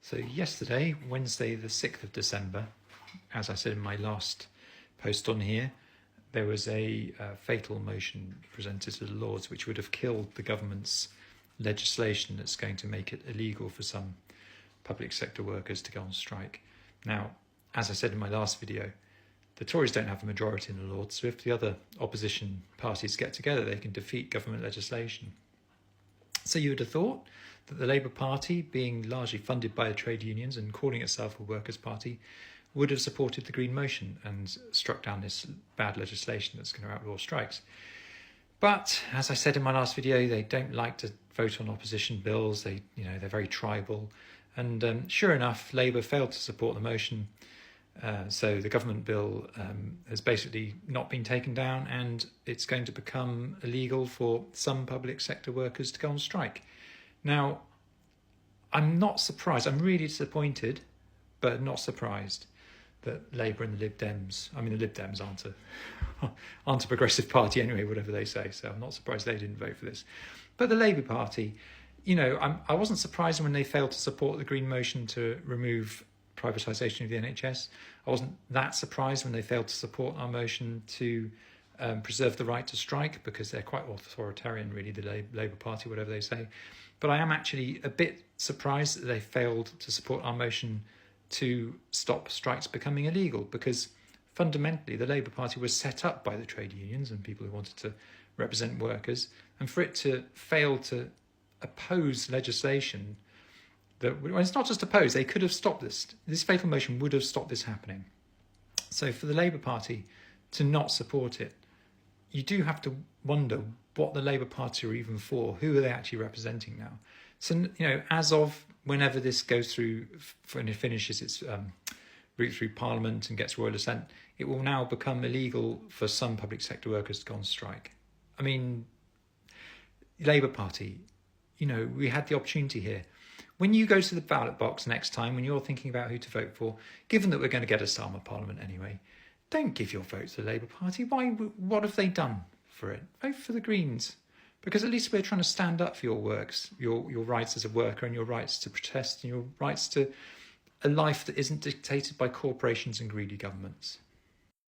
So yesterday, Wednesday the 6th of December, as I said in my last post on here, there was a fatal motion presented to the Lords which would have killed the government's legislation that's going to make it illegal for some public sector workers to go on strike. Now, as I said in my last video, the Tories don't have a majority in the Lords, so if the other opposition parties get together, they can defeat government legislation. So you would have thought that the Labour Party, being largely funded by the trade unions and calling itself a workers' party, would have supported the Green motion and struck down this bad legislation that's going to outlaw strikes. But, as I said in my last video, they don't like to vote on opposition bills. They're very tribal. And sure enough, Labour failed to support the motion. So the government bill has basically not been taken down, and it's going to become illegal for some public sector workers to go on strike. Now, I'm not surprised. I'm really disappointed, but not surprised that Labour and the Lib Dems, the Lib Dems aren't a progressive party anyway, whatever they say, so I'm not surprised they didn't vote for this. But the Labour Party, I wasn't surprised when they failed to support the Green motion to remove privatisation of the NHS. I wasn't that surprised when they failed to support our motion to preserve the right to strike, because they're quite authoritarian, really, the Labour Party, whatever they say. But I am actually a bit surprised that they failed to support our motion to stop strikes becoming illegal, because fundamentally the Labour Party was set up by the trade unions and people who wanted to represent workers, and for it to fail to oppose legislation that, well, it's not just oppose, they could have stopped this. This fatal motion would have stopped this happening. So for the Labour Party to not support it, you do have to wonder what the Labour Party are even for. Who are they actually representing now? So, as of whenever this goes through, when it finishes its route through Parliament and gets royal assent, it will now become illegal for some public sector workers to go on strike. Labour Party, we had the opportunity here. When you go to the ballot box next time, when you're thinking about who to vote for, given that we're going to get a Starmer Parliament anyway, don't give your vote to the Labour Party. Why? What have they done for it? Vote for the Greens. Because at least we're trying to stand up for your works, your rights as a worker, and your rights to protest, and your rights to a life that isn't dictated by corporations and greedy governments.